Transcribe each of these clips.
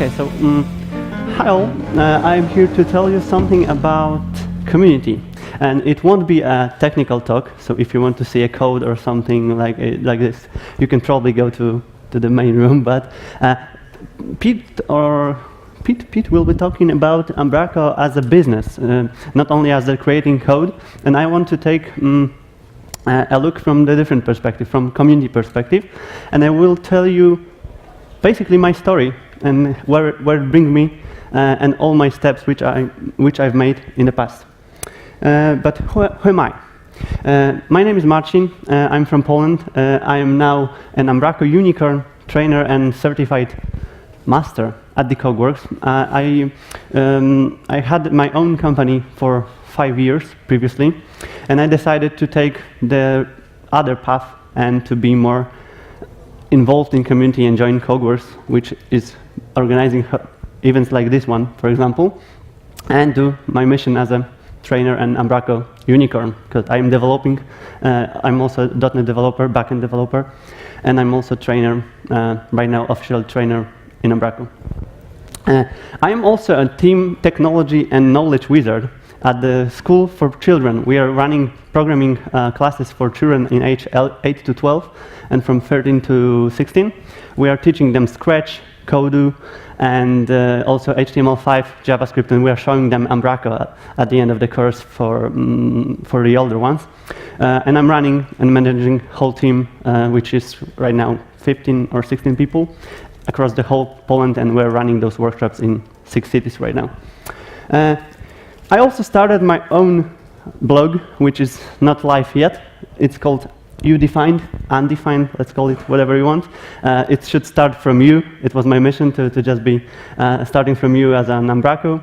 Okay, so hi all. I'm here to tell you something about community, and it won't be a technical talk. So if you want to see a code or something like this, you can probably go to the main room. But Pete will be talking about Umbraco as a business, not only as they're creating code. And I want to take a look from the different perspective, from community perspective, and I will tell you basically my story and where it brings me and all my steps which I've made in the past. But who am I? My name is Marcin. I'm from Poland. I am now an Umbraco Unicorn trainer and certified master at the Codeworks. I had my own company for 5 years previously, and I decided to take the other path and to be more involved in community and join Codeworks, which is organizing events like this one, for example, and do my mission as a trainer and Umbraco Unicorn, because I'm developing. I'm also a .NET developer, backend developer, and I'm also trainer, right now official trainer in Umbraco. I am also a team technology and knowledge wizard at the School for Children. We are running programming classes for children in age 8 to 12 and from 13 to 16. We are teaching them Scratch, Kodu, and also HTML5, JavaScript, and we are showing them Umbraco at the end of the course for the older ones. And I'm running and managing whole team, which is right now 15 or 16 people across the whole Poland, and we're running those workshops in 6 cities right now. I also started my own blog, which is not live yet. It's called Udefined, Undefined, let's call it whatever you want. It should start from you. It was my mission to just be starting from you as an Umbraco.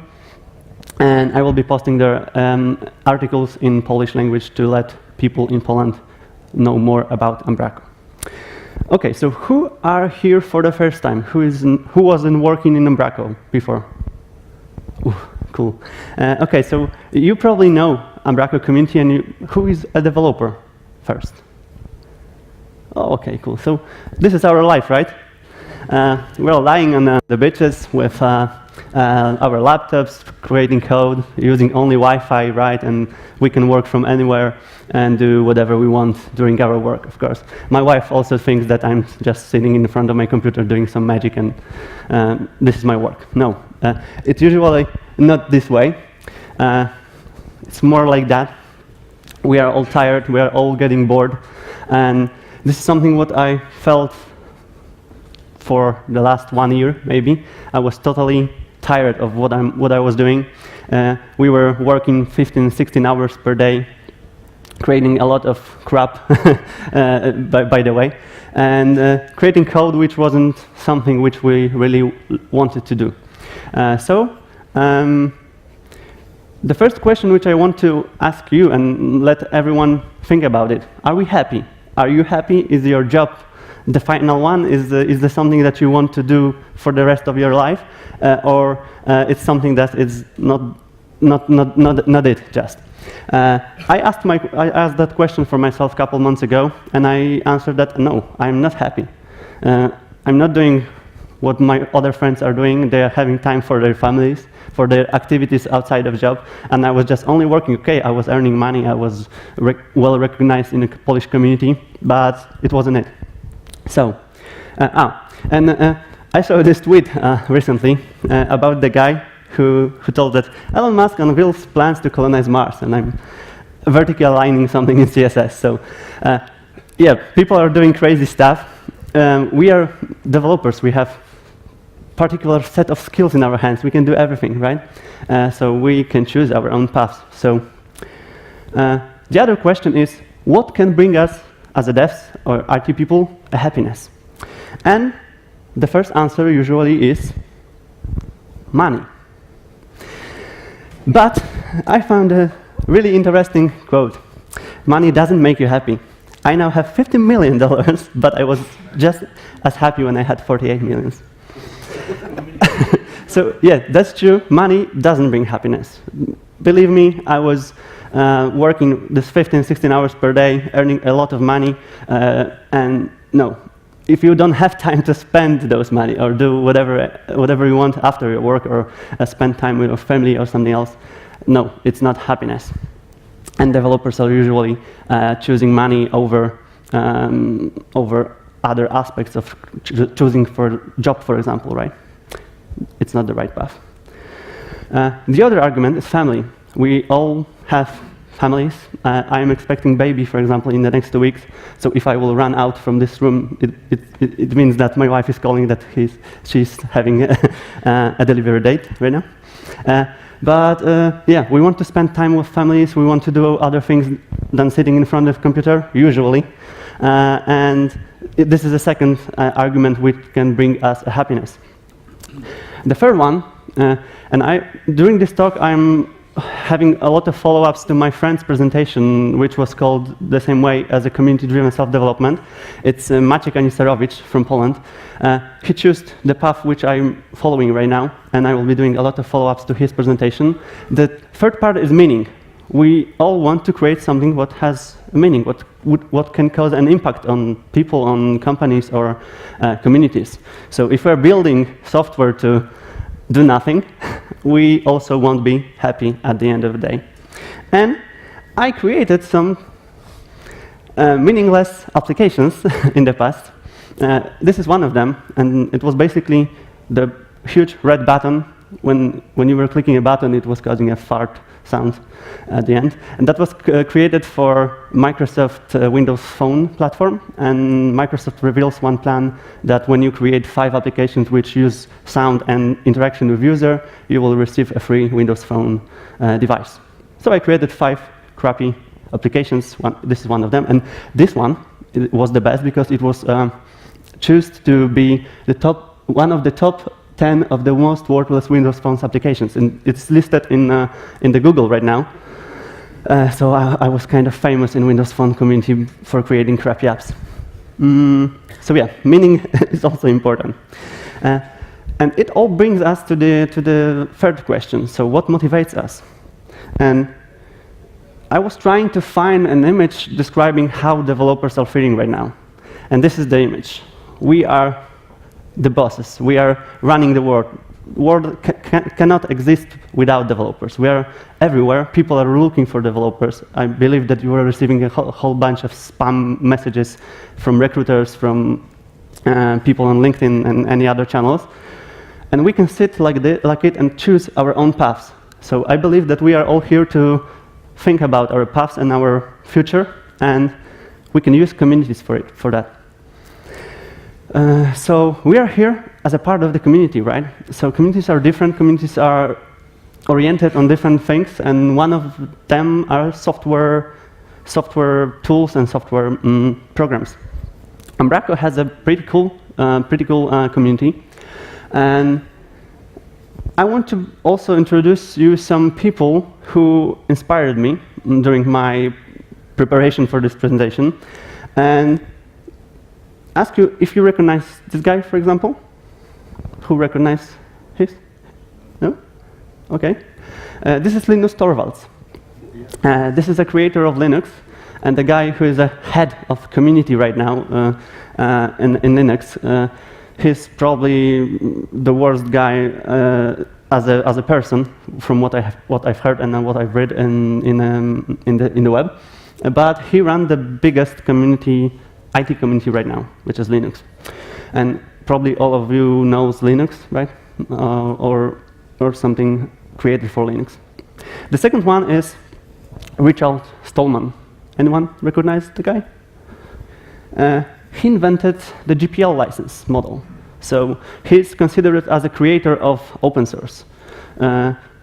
And I will be posting there articles in Polish language to let people in Poland know more about Umbraco. Okay, so who are here for the first time? Who wasn't working in Umbraco before? Ooh, cool. Okay, so you probably know Umbraco community, and who is a developer first? Oh, okay, cool. So this is our life, right? We're lying on the beaches with our laptops, creating code, using only Wi-Fi, right? And we can work from anywhere and do whatever we want during our work, of course. My wife also thinks that I'm just sitting in front of my computer doing some magic and this is my work. No, it's usually not this way. It's more like that. We are all tired, we are all getting bored, and this is something what I felt for the last 1 year, maybe. I was totally tired of what I was doing. We were working 15, 16 hours per day, creating a lot of crap, by the way, and creating code which wasn't something which we really wanted to do. The first question which I want to ask you and let everyone think about it: are we happy? Are you happy? Is your job the final one? Is there something that you want to do for the rest of your life, or it's something that is not it just? I asked that question for myself a couple months ago, and I answered that no, I'm not happy. I'm not doing what my other friends are doing. They are having time for their families, for their activities outside of job, and I was just only working. Okay, I was earning money, I was well recognized in the Polish community, but it wasn't it. So, I saw this tweet recently about the guy who told that Elon Musk unveils plans to colonize Mars, and I'm vertically aligning something in CSS. So, yeah, people are doing crazy stuff. We are developers. We have particular set of skills in our hands. We can do everything, right? So we can choose our own paths. So the other question is, what can bring us as a devs or IT people a happiness? And the first answer usually is money. But I found a really interesting quote. Money doesn't make you happy. I now have $50 million, but I was just as happy when I had 48 million. So yeah, that's true. Money doesn't bring happiness. Believe me, I was working this 15, 16 hours per day, earning a lot of money, and no, if you don't have time to spend those money or do whatever you want after your work or spend time with your family or something else, no, it's not happiness. And developers are usually choosing money over other aspects of choosing for job, for example, right? It's not the right path. The other argument is family. We all have families. I'm expecting baby, for example, in the next 2 weeks. So if I will run out from this room, it means that my wife is calling that she's having a delivery date right now. Yeah, we want to spend time with families. We want to do other things than sitting in front of a computer, usually. And this is the second argument which can bring us a happiness. The third one, during this talk, I'm having a lot of follow-ups to my friend's presentation, which was called the same way as a community-driven self-development. It's Maciej Anisterowicz from Poland. He chose the path which I'm following right now, and I will be doing a lot of follow-ups to his presentation. The third part is meaning. We all want to create something what has meaning, what can cause an impact on people, on companies, or communities. So if we're building software to do nothing, we also won't be happy at the end of the day. And I created some meaningless applications in the past. This is one of them, and it was basically the huge red button. When you were clicking a button, it was causing a fart sound at the end. And that was created for Microsoft Windows Phone platform. And Microsoft reveals one plan that when you create 5 applications which use sound and interaction with user, you will receive a free Windows Phone device. So I created 5 crappy applications. This is one of them. And this one was the best because it was chosen to be one of the top 10 of the most worthless Windows Phone applications, and it's listed in the Google right now. So I was kind of famous in Windows Phone community for creating crappy apps. So yeah, meaning is also important. And it all brings us to the third question. So what motivates us? And I was trying to find an image describing how developers are feeling right now. And this is the image. We are the bosses. We are running the world. The world cannot exist without developers. We are everywhere. People are looking for developers. I believe that you are receiving a whole bunch of spam messages from recruiters, from people on LinkedIn and any other channels. And we can sit like it and choose our own paths. So I believe that we are all here to think about our paths and our future, and we can use communities for that. So we are here as a part of the community, right? So communities are different. Communities are oriented on different things, and one of them are software tools and software programs. Umbraco has a pretty cool community, and I want to also introduce you some people who inspired me during my preparation for this presentation, and ask you if you recognize this guy, for example. Who recognize his? No? Okay. This is Linus Torvalds. This is a creator of Linux, and the guy who is a head of community right now in Linux. He's probably the worst guy as a person, from what I've heard and what I've read in the web. But he ran the biggest IT community right now, which is Linux. And probably all of you knows Linux, right? Or something created for Linux. The second one is Richard Stallman. Anyone recognize the guy? He invented the GPL license model. So he's considered as a creator of open source.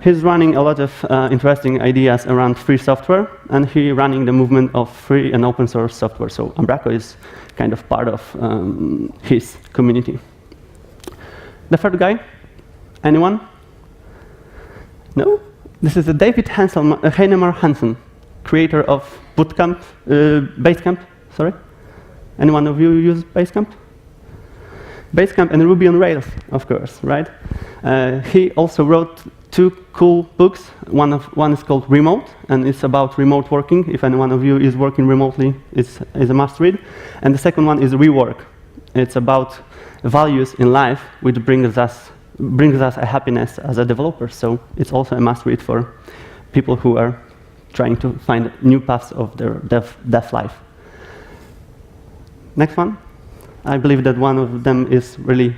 He's running a lot of interesting ideas around free software, and he's running the movement of free and open source software. So Umbraco is kind of part of his community. The third guy, anyone? No? This is David Heinemar Hansen, creator of Basecamp. Sorry, anyone of you use Basecamp? Basecamp and Ruby on Rails, of course, right? He also wrote 2 cool books. One is called Remote, and it's about remote working. If any one of you is working remotely, it's a must read. And the second one is Rework. It's about values in life, which brings us a happiness as a developer. So it's also a must-read for people who are trying to find new paths of their dev life. Next one. I believe that one of them is really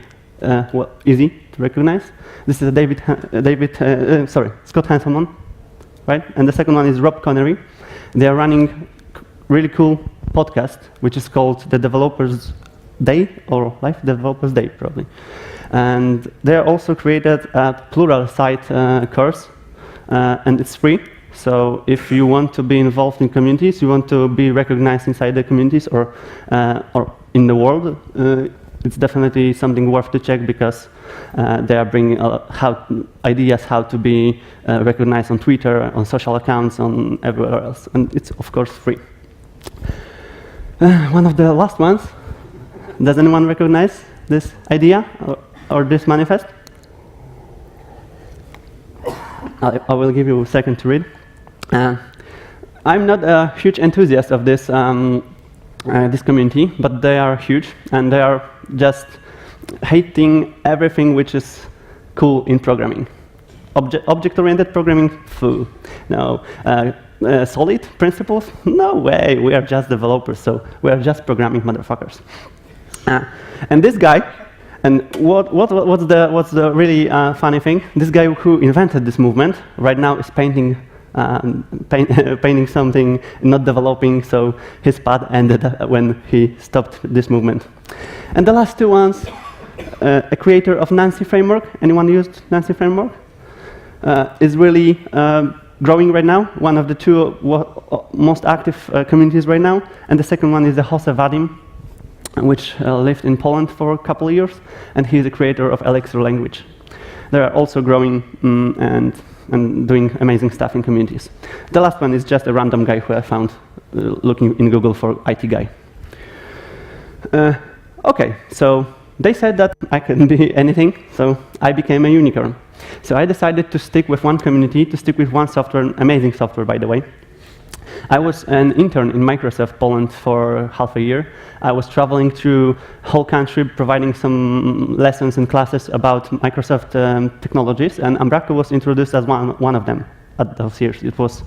easy to recognize. This is Scott Hanselman, right? And the second one is Rob Connery. They are running really cool podcast, which is called The Developers Day, or Life Developers Day, probably. And they also created a plural site course, and it's free. So if you want to be involved in communities, you want to be recognized inside the communities or in the world, it's definitely something worth to check, because they are bringing ideas how to be recognized on Twitter, on social accounts, on everywhere else. And it's, of course, free. One of the last ones. Does anyone recognize this idea or this manifest? I will give you a second to read. I'm not a huge enthusiast of this this community, but they are huge, and they are just hating everything which is cool in programming. Object-oriented programming, foo. No. Solid principles? No way. We are just developers, so we are just programming motherfuckers. And this guy, and what's the really funny thing? This guy who invented this movement right now is painting something, not developing, so his path ended when he stopped this movement. And the last two ones, a creator of Nancy framework. Anyone used Nancy framework? Is really growing right now, one of the two most active communities right now. And the second one is the Jose Vadim, which lived in Poland for a couple of years, and he's the creator of Elixir language. They are also growing and doing amazing stuff in communities. The last one is just a random guy who I found looking in Google for IT guy. Okay, so they said that I can be anything, so I became a unicorn. So I decided to stick with one community, to stick with one software, amazing software, by the way. I was an intern in Microsoft Poland for half a year. I was traveling through whole country, providing some lessons and classes about Microsoft technologies, and Umbraco was introduced as one of them at those years. It was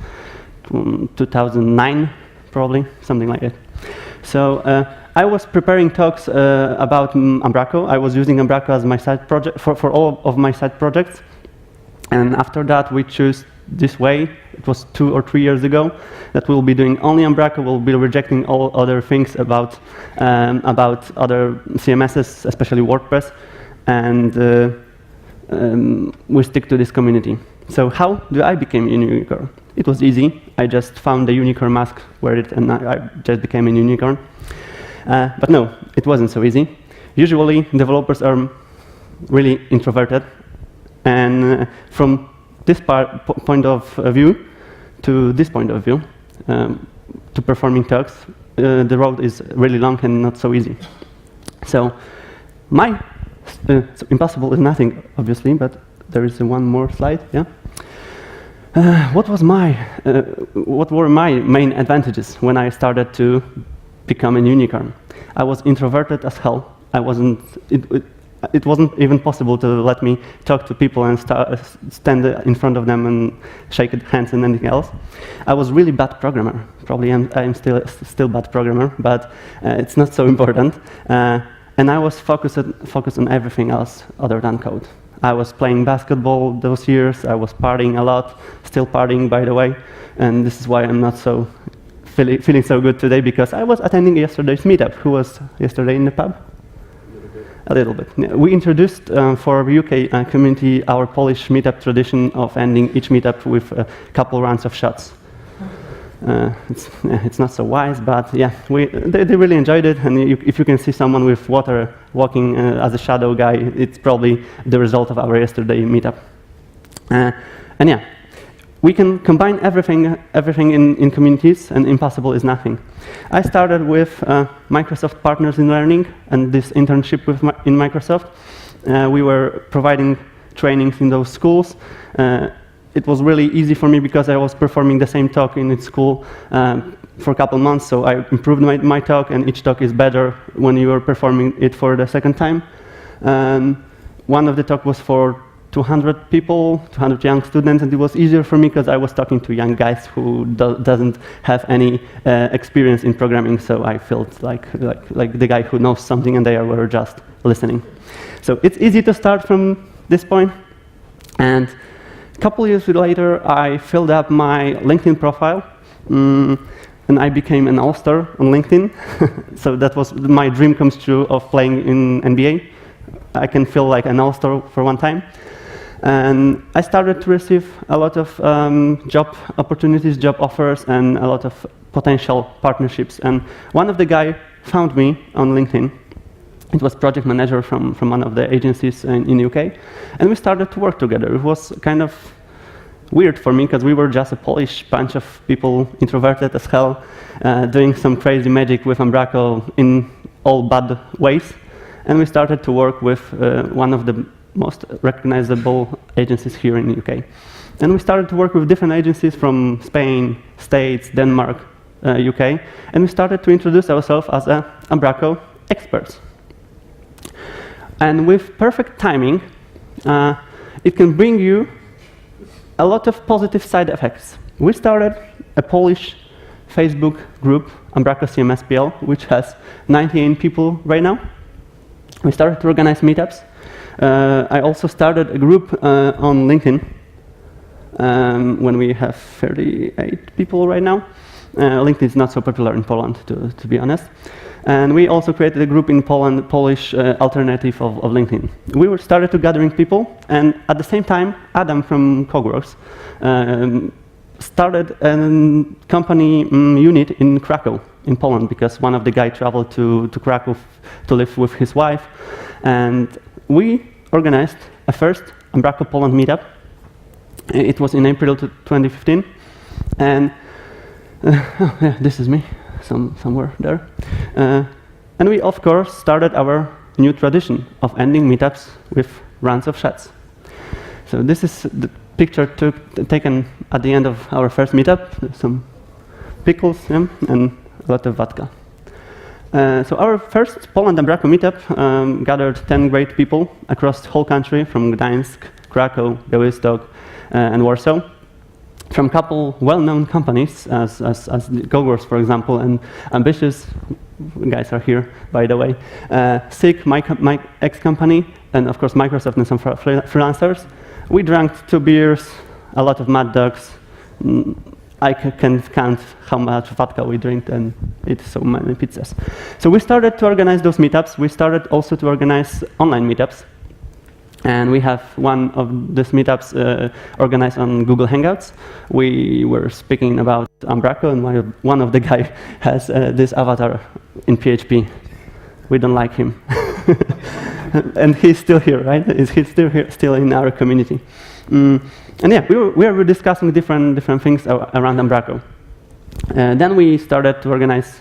2009, probably, something like that. So I was preparing talks about Umbraco. I was using Umbraco as my side project for all of my side projects, and after that we chose this way. It was 2 or 3 years ago that we'll be doing only Umbraco. We'll be rejecting all other things about other CMSs, especially WordPress, and we stick to this community. So how do I become a unicorn? It was easy. I just found the unicorn mask, wear it, and I just became a unicorn. But no, it wasn't so easy. Usually, developers are really introverted, and from this point of view to this point of view, to performing talks, the road is really long and not so easy. So so impossible is nothing, obviously, but there is one more slide, yeah? What were my main advantages when I started to become a unicorn? I was introverted as hell. It wasn't even possible to let me talk to people and stand in front of them and shake hands and anything else. I was really bad programmer. Probably I'm still bad programmer, but it's not so important. And I was focused on everything else other than code. I was playing basketball those years. I was partying a lot, still partying, by the way. And this is why I'm not so feeling so good today, because I was attending yesterday's meetup. Who was yesterday in the pub? A little bit. We introduced for UK community our Polish meetup tradition of ending each meetup with a couple rounds of shots. It's not so wise, but yeah, they really enjoyed it. And if you can see someone with water walking as a shadow guy, it's probably the result of our yesterday meetup. And yeah, we can combine everything in communities, and impossible is nothing. I started with Microsoft Partners in Learning and this internship in Microsoft. We were providing trainings in those schools. It was really easy for me because I was performing the same talk in its school for a couple months, so I improved my talk, and each talk is better when you are performing it for the second time. One of the talk was for 200 people, 200 young students, and it was easier for me because I was talking to young guys who doesn't have any experience in programming, so I felt like the guy who knows something, and they were just listening. So it's easy to start from this point. And a couple years later, I filled up my LinkedIn profile, and I became an all-star on LinkedIn. So that was my dream comes true of playing in NBA. I can feel like an all-star for one time. And I started to receive a lot of job opportunities, job offers, and a lot of potential partnerships. And one of the guys found me on LinkedIn. It was project manager from one of the agencies in the UK. And we started to work together. It was kind of weird for me because we were just a Polish bunch of people, introverted as hell, doing some crazy magic with Umbraco in all bad ways. And we started to work with one of the most recognizable agencies here in the UK. And we started to work with different agencies from Spain, States, Denmark, UK. And we started to introduce ourselves as Umbraco experts. And with perfect timing, it can bring you a lot of positive side effects. We started a Polish Facebook group, Umbraco CMSPL, which has 98 people right now. We started to organize meetups. I also started a group on LinkedIn when we have 38 people right now. LinkedIn is not so popular in Poland, to be honest. And we also created a group in Poland, Polish alternative of LinkedIn. We started to gathering people, and at the same time, Adam from Cogworks started a company unit in Krakow, in Poland, because one of the guys traveled to Krakow to live with his wife. And we organized a first Umbraco Poland meetup. It was in April 2015. And yeah, this is me. Somewhere there. And we, of course, started our new tradition of ending meetups with rounds of shots. So this is the picture taken at the end of our first meetup. Some pickles, yeah, and a lot of vodka. So our first Poland Umbraco meetup gathered 10 great people across the whole country, from Gdańsk, Krakow, Białystok, and Warsaw. From a couple well-known companies, as Cogworks, for example, and ambitious guys are here, by the way. SIG, my ex-company, and of course Microsoft and some freelancers. We drank 2 beers, a lot of Mad Dogs. I can count how much vodka we drink and eat so many pizzas. So we started to organize those meetups. We started also to organize online meetups. And we have one of these meetups organized on Google Hangouts. We were speaking about Umbraco, and one of the guys has this avatar in PHP. We don't like him. And he's still here, right? He's still here, still in our community. And yeah, we were discussing different things around Umbraco. Then we started to organize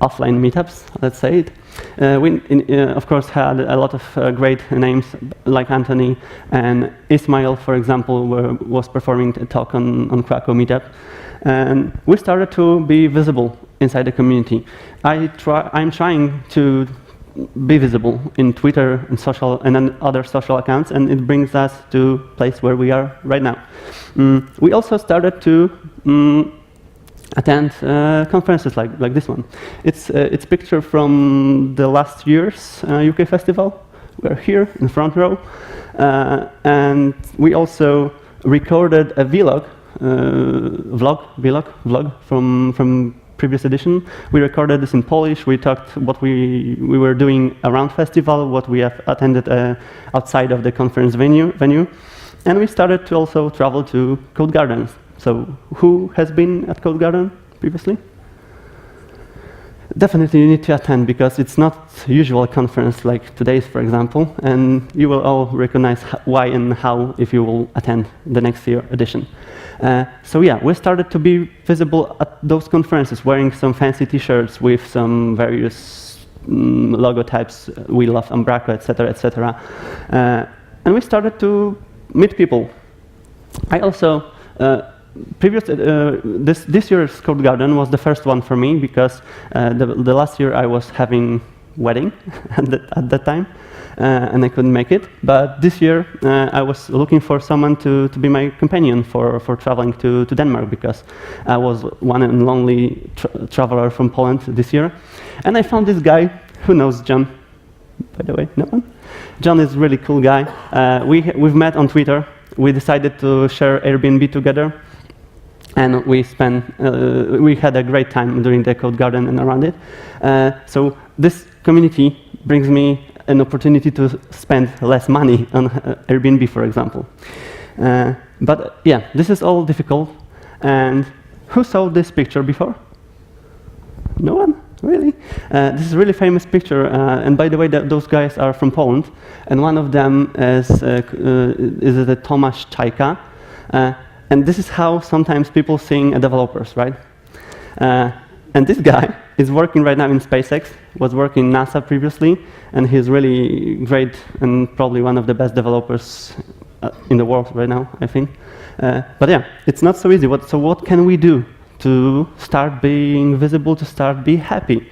offline meetups, let's say it. We, of course, had a lot of great names like Anthony and Ismail, for example, was performing a talk on Krakow meetup. And we started to be visible inside the community. I'm trying to be visible in Twitter and social and then other social accounts, and it brings us to a place where we are right now. We also started to attend conferences like this one. It's picture from the last year's UK festival. We're here in the front row, and we also recorded a vlog from previous edition. We recorded this in Polish. We talked what we were doing around festival, what we have attended outside of the conference venue, and we started to also travel to Code Gardens. So who has been at Code Garden previously? Definitely you need to attend, because it's not usual conference like today's, for example, and you will all recognize why and how if you will attend the next year edition. So yeah, we started to be visible at those conferences, wearing some fancy t-shirts with some various logo types, we love Umbraco, etc., etc. And we started to meet people. I also this year's Code Garden was the first one for me because the last year I was having wedding at that time, and I couldn't make it. But this year I was looking for someone to be my companion for traveling to Denmark, because I was one and only traveler from Poland this year. And I found this guy. Who knows John, by the way? No one? John is a really cool guy. We've met on Twitter. We decided to share Airbnb together, and we had a great time during the Code Garden and around it. So this community brings me an opportunity to spend less money on Airbnb, for example. But yeah, this is all difficult. And who saw this picture before? No one? Really? This is a really famous picture, and by the way, those guys are from Poland, and one of them is the Tomasz Czajka, and this is how sometimes people sing developers, right? And this guy is working right now in SpaceX, was working in NASA previously, and he's really great and probably one of the best developers in the world right now, I think. But yeah, it's not so easy. So what can we do to start being visible, to start be happy?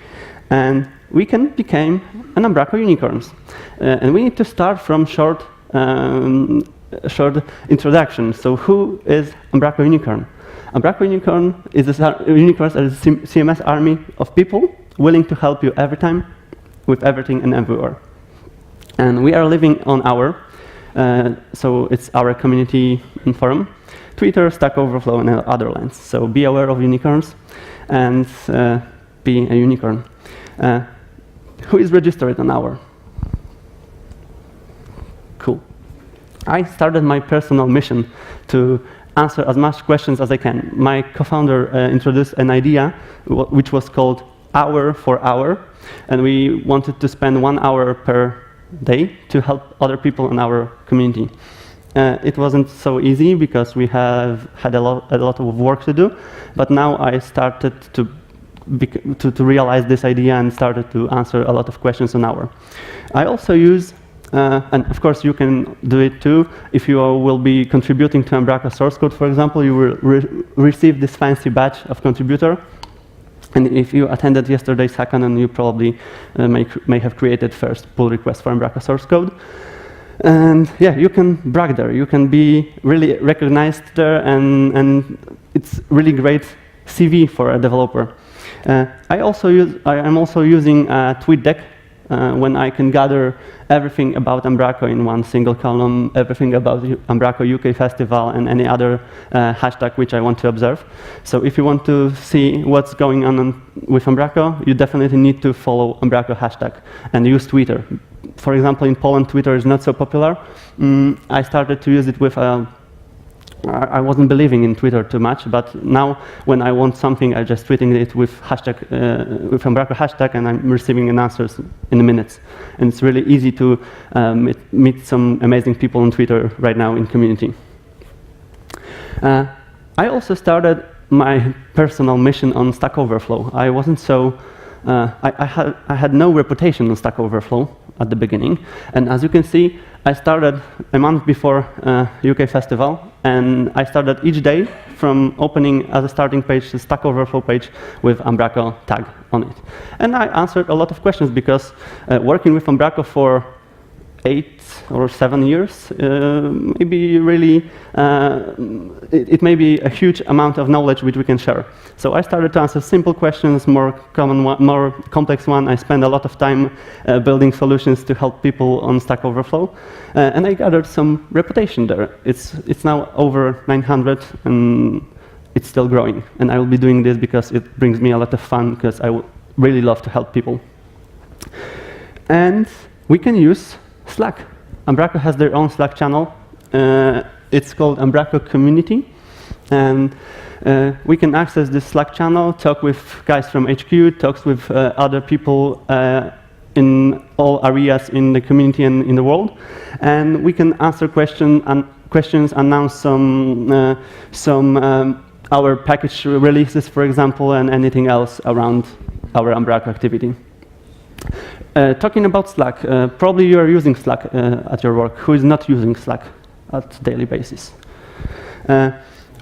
And we can become an Umbraco Unicorns. And we need to start from short introduction. So who is Umbraco Unicorn? Umbraco Unicorn is a CMS army of people willing to help you every time, with everything and everywhere. And we are living on our, so it's our community and forum, Twitter, Stack Overflow, and other lands. So be aware of unicorns and be a unicorn. Who is registered on our? Cool. I started my personal mission to answer as much questions as I can. My co-founder introduced an idea which was called Hour for Hour, and we wanted to spend 1 hour per day to help other people in our community. It wasn't so easy because we have had a lot of work to do, but now I started to realize this idea and started to answer a lot of questions on Hour. I also use and of course, you can do it too. If you will be contributing to Umbraco source code, for example, you will receive this fancy badge of contributor. And if you attended yesterday's hackathon, you probably may have created first pull request for Umbraco source code. And yeah, you can brag there. You can be really recognized there, and it's really great CV for a developer. I am also using TweetDeck. When I can gather everything about Umbraco in one single column, everything about Umbraco UK Festival and any other hashtag which I want to observe. So if you want to see what's going on with Umbraco, you definitely need to follow Umbraco hashtag and use Twitter. For example, in Poland, Twitter is not so popular. I started to use it with I wasn't believing in Twitter too much, but now when I want something, I just tweeting it with hashtag, with Umbraco hashtag, and I'm receiving answers in minutes. And it's really easy to meet some amazing people on Twitter right now in community. I also started my personal mission on Stack Overflow. I wasn't so, I had no reputation on Stack Overflow at the beginning, and as you can see, I started a month before UK Festival, and I started each day from opening as a starting page the Stack Overflow page with Umbraco tag on it. And I answered a lot of questions because working with Umbraco for 8 or 7 years, maybe really, it may be a huge amount of knowledge which we can share. So I started to answer simple questions, more complex one. I spent a lot of time building solutions to help people on Stack Overflow, and I gathered some reputation there. It's now over 900, and it's still growing. And I will be doing this because it brings me a lot of fun, because I really love to help people. And we can use Slack. Umbraco has their own Slack channel. It's called Umbraco Community, and we can access this Slack channel, talk with guys from HQ, talks with other people in all areas in the community and in the world, and we can answer questions, announce some our package releases, for example, and anything else around our Umbraco activity. Talking about Slack, probably you are using Slack at your work. Who is not using Slack at daily basis?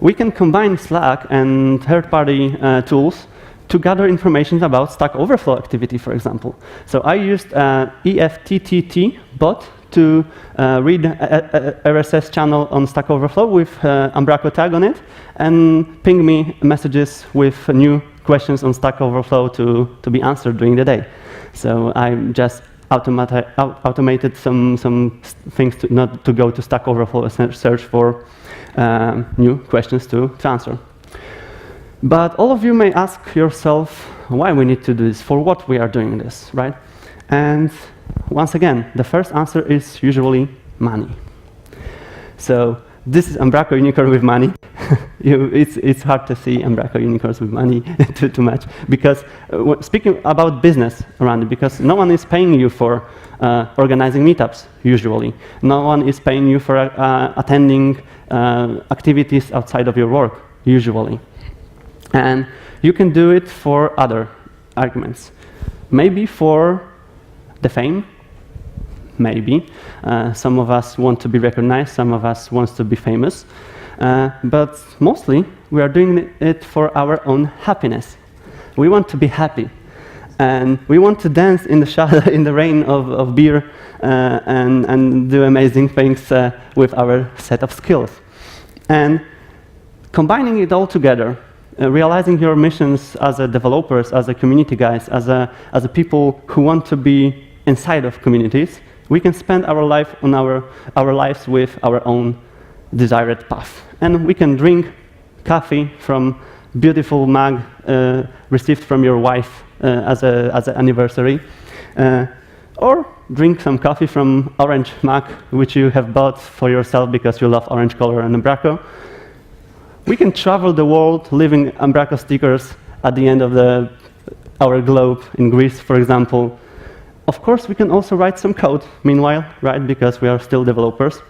we can combine Slack and third-party tools to gather information about Stack Overflow activity, for example. So I used EFTTT bot to read a RSS channel on Stack Overflow with Umbraco tag on it and ping me messages with new questions on Stack Overflow to be answered during the day. So I just automated some things not to go to Stack Overflow and search for new questions to answer. But all of you may ask yourself why we need to do this, for what we are doing this, right? And once again, the first answer is usually money. So this is Umbraco Unicorn with money. It's hard to see Umbraco Unicorns with money too much, because speaking about business around it, because no one is paying you for organizing meetups, usually. No one is paying you for attending activities outside of your work, usually. And you can do it for other arguments. Maybe for the fame, maybe. Some of us want to be recognized, some of us want to be famous. But mostly, we are doing it for our own happiness. We want to be happy. And we want to dance in the shadow, in the rain of beer and do amazing things with our set of skills. And combining it all together, realizing your missions as a developers, as a community guys, as a people who want to be inside of communities, we can spend our life on our lives with our own desired path. And we can drink coffee from beautiful mug received from your wife as an anniversary, or drink some coffee from orange mug, which you have bought for yourself because you love orange color and Umbraco. We can travel the world leaving Umbraco stickers at the end of our globe in Greece, for example. Of course, we can also write some code meanwhile, right, because we are still developers.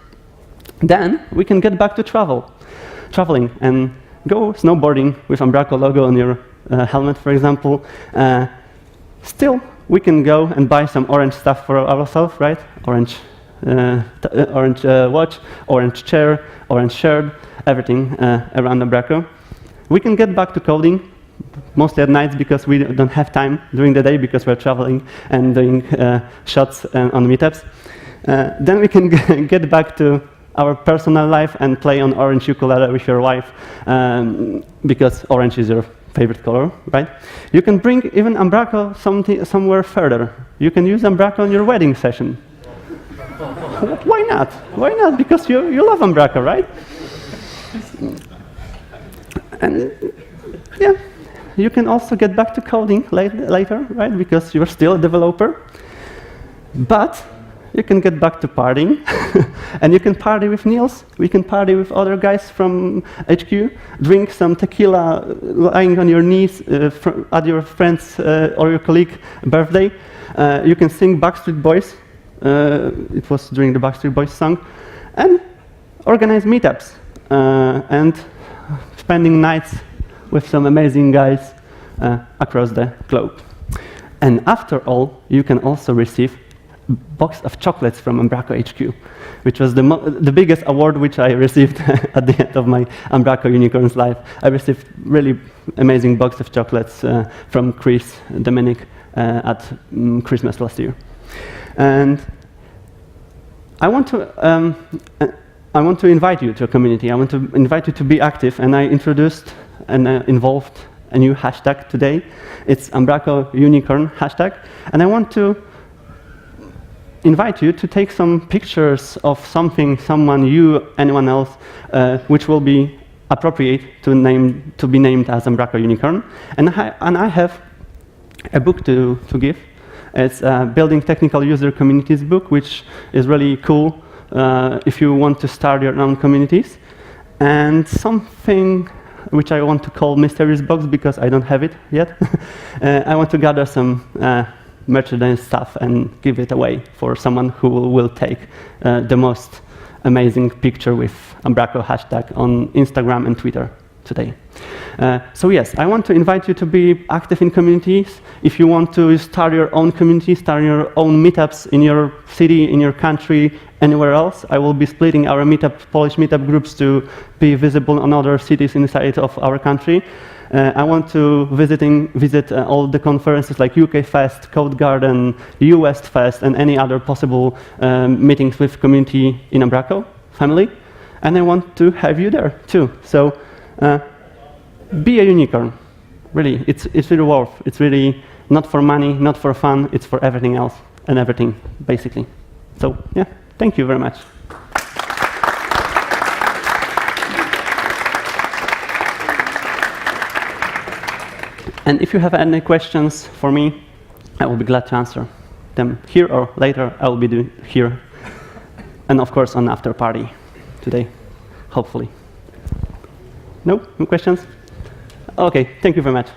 Then we can get back to traveling and go snowboarding with Umbraco logo on your helmet, for example. Still, we can go and buy some orange stuff for ourselves, right? Orange watch, orange chair, orange shirt, everything around Umbraco. We can get back to coding, mostly at nights because we don't have time during the day because we're traveling and doing shots on meetups. Then we can get back to our personal life and play on orange ukulele with your wife because orange is your favorite color, right? You can bring even Umbraco somewhere further. You can use Umbraco on your wedding session. Why not? Why not? Because you love Umbraco, right? And yeah, you can also get back to coding later, right? Because you're still a developer. But you can get back to partying, and you can party with Niels. We can party with other guys from HQ, drink some tequila lying on your knees at your friend's or your colleague's birthday. You can sing Backstreet Boys. It was during the Backstreet Boys song. And organize meetups. And spending nights with some amazing guys across the globe. And after all, you can also receive a box of chocolates from Umbraco HQ, which was the biggest award which I received at the end of my Umbraco Unicorns life. I received really amazing box of chocolates from Chris Dominic at Christmas last year. And I want to invite you to a community. I want to invite you to be active, and I introduced and involved a new hashtag today. It's Umbraco Unicorn hashtag, and I want to invite you to take some pictures of something, someone, you, anyone else, which will be appropriate to be named as Umbraco Unicorn. And I have a book to give. It's Building Technical User Communities book, which is really cool if you want to start your own communities. And something which I want to call Mysterious Box because I don't have it yet. I want to gather some merchandise stuff and give it away for someone who will take the most amazing picture with Umbraco hashtag on Instagram and Twitter. today. So yes, I want to invite you to be active in communities. If you want to start your own community, start your own meetups in your city, in your country, anywhere else, I will be splitting our Polish meetup groups to be visible on other cities inside of our country. I want to visit all the conferences like UK Fest, Code Garden, US Fest, and any other possible meetings with community in Umbraco family. And I want to have you there too. So be a unicorn. Really, it's really worth. It's really not for money, not for fun. It's for everything else and everything, basically. So yeah, thank you very much. And if you have any questions for me, I will be glad to answer them here or later. I will be doing here. And of course, on after party today, hopefully. No questions? Okay, thank you very much.